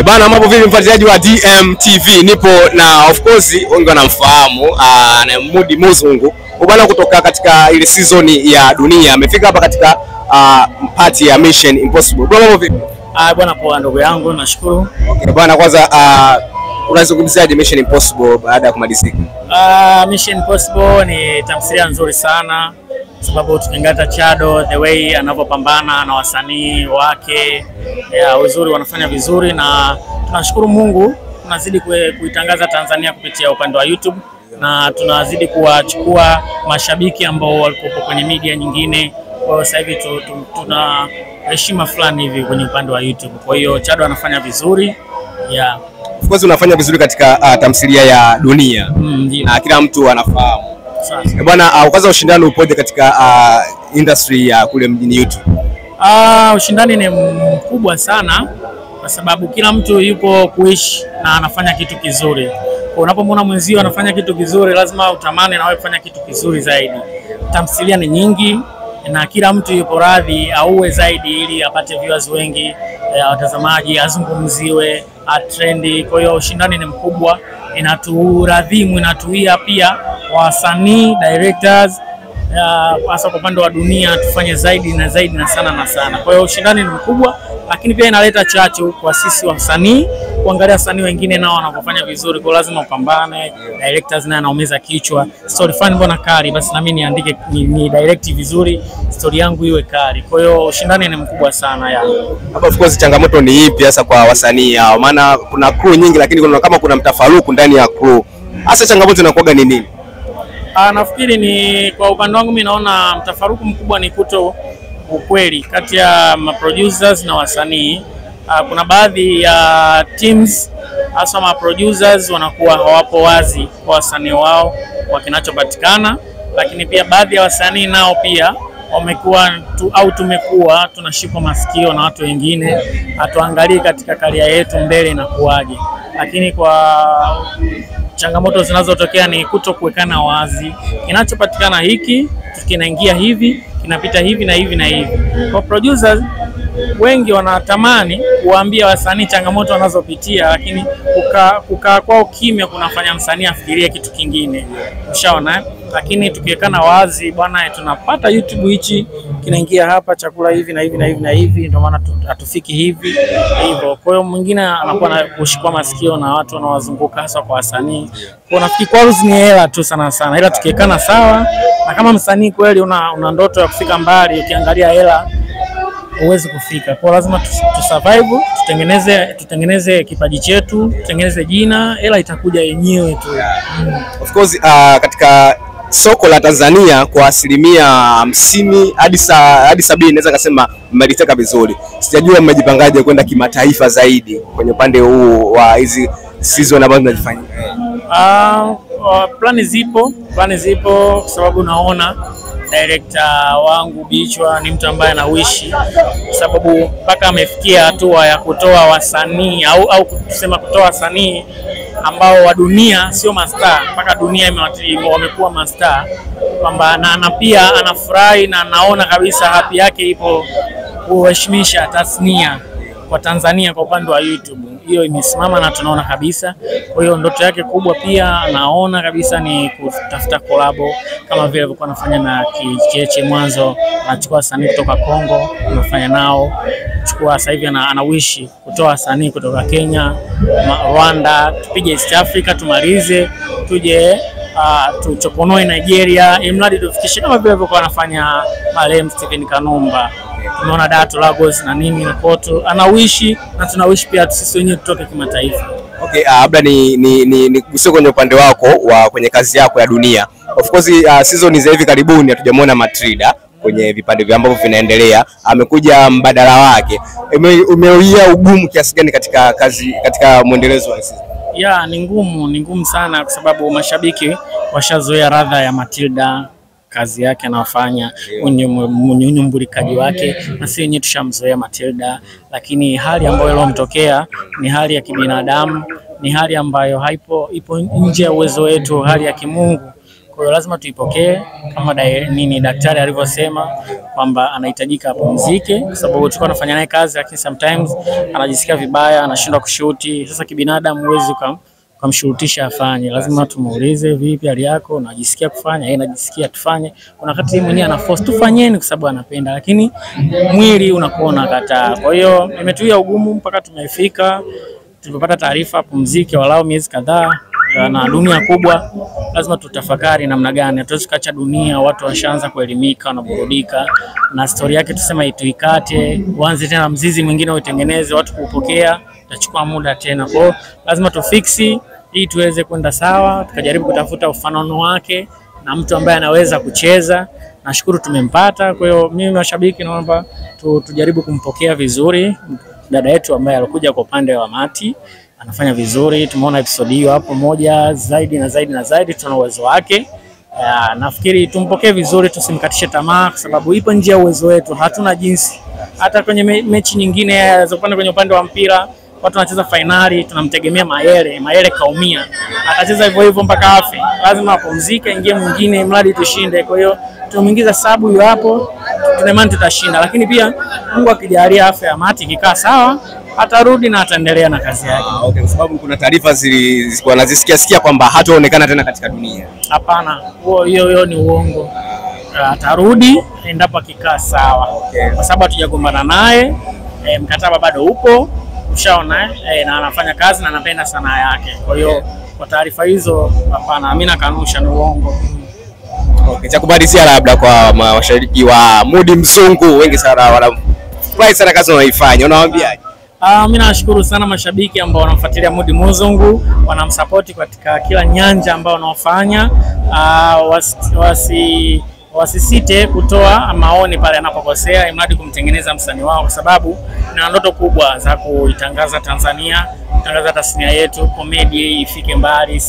Bana, mambo vipi mfuatiliaji wa DMTV? Nipo na of course wengi wanamfahamu na Mudi Muzungu bwana, kutoka katika ile season ya dunia. Amefika hapa katika party ya Mission Impossible. Bwana, mambo vipi? Bwana poa ndugu yangu, nashukuru. Okay bwana, kwanza unazungumziaje Mission Impossible baada ya kumalizika? Mission Impossible ni tamthilia nzuri sana, sababu tukingata Chado the way anavyopambana na wasanii wake, uzuri wanafanya vizuri, na tunashukuru Mungu tunazidi kuitangaza Tanzania kupitia upande wa YouTube, na tunazidi kuwachukua mashabiki ambao walikuwa kwenye media nyingine. Kwa sasa hivi tuna heshima fulani hivi kwenye upande wa YouTube. Kwa hiyo Chado anafanya vizuri. Of course unafanya vizuri katika tamthilia ya dunia. Na kila mtu anafahamu. Bwana, kwanza ushindani upoje katika industry ya kule mjini YouTube? Ushindani ni mkubwa sana kwa sababu kila mtu yupo kuishi na anafanya kitu kizuri. Kwa unapomwona mwenzio anafanya kitu kizuri, lazima utamani na wewe kufanya kitu kizuri zaidi. Tamthilia ni nyingi na kila mtu yupo radhi auwe zaidi ili apate viewers wengi, watazamaji, azungumziwe, atrendi. Kwa hiyo ushindani ni mkubwa, inaturadhimu, inatuia pia wasanii, directors, hasa kwa upande wa dunia tufanye zaidi na zaidi na sana na sana. Kwa hiyo ushindani ni mkubwa, lakini pia inaleta chachu kwa sisi wasanii kuangalia wasanii wengine nao wanapofanya vizuri. Kwa lazima upambane, directors naye anaumiza kichwa, story fan mbona kali, basi na mimi niandike ni direct vizuri, story yangu iwe kali. Kwa hiyo ushindani ni mkubwa sana Hapa of course changamoto ni ipi hasa kwa wasanii hao? Maana kuna crew nyingi, lakini kuna mtafaruku ndani ya crew. Hasa changamoto inakuwa ni nini? Nafikiri ni kwa upande wangu mimi naona mtafaruku mkubwa ni kuto ukweli kati ya producers na wasanii. Kuna baadhi ya teams hasa producers wanakuwa hawapo wazi kwa wasanii wao kwa kinachopatikana, lakini pia baadhi ya wasanii nao pia wamekuwa tumekuwa tunashikwa masikio na watu wengine, hatuangalie katika career yetu mbele inakuaje. Lakini kwa changamoto zinazotokea ni kutokuwekana wazi, kinachopatikana hiki kinaingia hivi, kinapita hivi na hivi na hivi. Kwa producers wengi wanatamani kuambia wasanii changamoto wanazopitia, lakini kukaa kwao kimya kunafanya msanii afikirie kitu kingine. Ushaona? Lakini tukiwekana wazi, bwana, tunapata YouTube hichi kinaingia hapa, chakula hivi na hivi na hivi na hivi, ndio maana hatufiki hivi hivyo. Kwa hiyo mwingine anakuwa na kushikwa masikio na watu wanaowazunguka, hasa kwa wasanii. Kwa nafikiri kwa ni hela tu sana sana, ila tukiwekana sawa, na kama msanii kweli una ndoto ya kufika mbali, ukiangalia hela uweze kufika. Kwa lazima survive, tutengeneze kipaji chetu, tutengeneze jina, hela itakuja yenyewe tu. Of course katika soko la Tanzania kwa 50% hadi 70 naweza kusema mmeliteka vizuri. Sijajua mmejipangaje kwenda kimataifa zaidi kwenye upande huu wa hizi season ambazo tunazifanya? Plani zipo kwa sababu naona director wangu Bichwa ni mtu ambaye anawishi, kwa sababu mpaka amefikia hatua ya kutoa wasanii au kusema kutoa wasanii ambao wa dunia sio mastaa, mpaka dunia wamekuwa mastaa, kwamba na pia anafurahi na anaona kabisa happy yake ipo kuheshimisha tasnia kwa Tanzania kwa upande wa YouTube. Hiyo imesimama na tunaona kabisa. Kwa hiyo ndoto yake kubwa pia naona kabisa ni kutafuta collabo kama vile alikuwa anafanya na Kicheche mwanzo, anachukua wasanii kutoka Kongo, anafanya nao. Chukua sasa hivi anawishi kutoa wasanii kutoka Kenya, Rwanda, tupige East Africa tumalize, tuje tuchokonoe Nigeria, imradi tufikishe kama vile alikuwa anafanya marehemu Stephen Kanumba. Tunaona Dato Lagos na nini na Poto, anawishi na tunawishi pia sisi wenyewe tutoke kimataifa. Okay, labda ni kugusia kwenye upande wako kwenye kazi yako ya dunia. Of course season za hivi karibuni hatujamwona Matrida kwenye vipande vya ambavyo vinaendelea. Amekuja mbadala wake. Umeuia ugumu kiasi gani katika kazi, katika muendelezo wa season? Ni ngumu sana kwa sababu mashabiki washazoea radha ya Matilda, kazi yake anafanya, unyumbulikaji wake, na sisi wenyewe tushamzoea Matilda. Lakini hali ambayo ilomtokea ni hali ya kibinadamu, ni hali ambayo ipo nje ya uwezo wetu, hali ya kimungu. Kwa hiyo lazima tuipokee kama daktari alivyosema kwamba anahitajika apumzike, kwa sababu tulikuwa tunafanya naye kazi, lakini sometimes anajisikia vibaya, anashindwa kushuti. Sasa kibinadamu huwezi kumshurutisha afanye, lazima tumuulize, vipi hali yako, unajisikia kufanya? Yeye anajisikia tufanye. Kuna wakati mwenyewe ana force tufanyeni kwa sababu anapenda, lakini mwili unakuwa unakataa. Kwa hiyo imetuia ugumu mpaka tumefika, tulipopata taarifa pumzike walau miezi kadhaa na dunia kubwa. Lazima tutafakari namna gani hatuwezi kuacha dunia, watu washaanza kuelimika na burudika, na story yake tusema ituikate, uanze tena mzizi mwingine utengeneze, watu kupokea itachukua muda tena. Kwa hiyo lazima tufiksi ili tuweze kwenda sawa, tukajaribu kutafuta ufanano wake na mtu ambaye anaweza kucheza. Nashukuru tumempata. Kwa hiyo mimi mashabiki naomba tujaribu kumpokea vizuri dada yetu ambaye alikuja kwa upande wa Mati, anafanya vizuri. Tumeona episode hiyo hapo moja zaidi na zaidi na zaidi, tuna uwezo wake. Nafikiri tumpokee vizuri, tusimkatishe tamaa kwa sababu ipo nje ya uwezo wetu, hatuna jinsi. Hata kwenye mechi nyingine za kwenye upande wa mpira, watu wanacheza finali, tunamtegemea Mayele kaumia, atacheza hivyo hivyo mpaka afe. Lazima apumzike, ingie mwingine mradi tushinde. Kwa hiyo tumeingiza sabu hiyo hapo, tunaimani tutashinda. Lakini pia Mungu akijalia afya ya Mati ikikaa sawa, atarudi na ataendelea na kazi yake. Okay, kwa sababu kuna taarifa zilikuwa nazisikia kwamba hataonekana tena katika dunia. Hapana, hiyo ni uongo. Atarudi endapo akikaa sawa. Okay. Kwa sababu hatujagombana naye, mkataba bado upo, ushaona, na anafanya kazi na anapenda sanaa yake. Kwa hiyo kwa taarifa hizo hapana, mimi nakanusha, ni uongo. Okay, cha kubadilishia labda kwa mashabiki wa Mudi Mzungu, wengi sana wanafurahi sana kazi wanaifanya, unawaambiaje? Mimi nashukuru sana mashabiki ambao wanamfuatilia Mudi Mzungu, wanamsupport katika kila nyanja ambao wanaofanya. Wasisite kutoa maoni pale anapokosea, imradi kumtengeneza msanii wao, kwa sababu na ndoto kubwa za kuitangaza Tanzania, kutangaza tasnia yetu, comedy ifike mbali,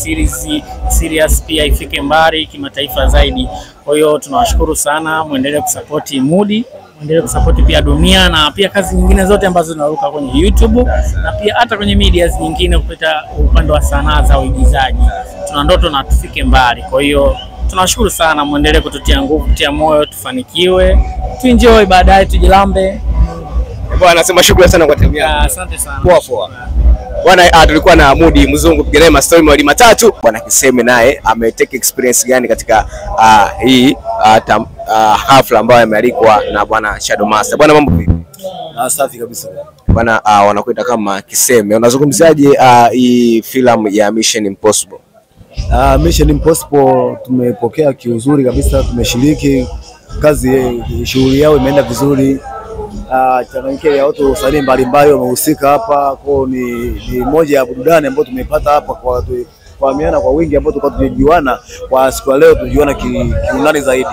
serious pia ifike mbali kimataifa zaidi. Kwa hiyo tunawashukuru sana, muendelee kusupport Mudi, muendelee kusupport pia dunia na pia kazi nyingine zote ambazo zinaruka kwenye YouTube na pia hata kwenye media nyingine kupita upande wa sanaa za uigizaji. Tuna ndoto na tufike mbali. Kwa hiyo tunashukuru sana, muendelee kututia nguvu, kutia moyo, tufanikiwe, tuenjoy, baadaye tujilambe. Bwana anasema shukrani sana kwa timu yako. Asante sana. Poa. Bwana, tulikuwa na Mudi Mzungu pigana mastori mawili matatu. Bwana Kiseme naye ametake experience gani katika hii hafla ambayo imealikwa na bwana Shadow Master. Bwana, mambo vipi? Safi kabisa. Bwana, wanakuita kama Kiseme. Unazungumziaje hii filamu ya Mission Impossible? Mission Impossible tumepokea kiuzuri kabisa, tumeshiriki kazi, shughuli yao imeenda vizuri. Changamkia ya watu wasanii mbalimbali wamehusika hapa, kwa ni moja ya burudani ambayo tumepata hapa kwa kuamiana kwa wingi ambao tulikuwa tunajuana. Kwa siku ya leo tunajuana kiundani zaidi.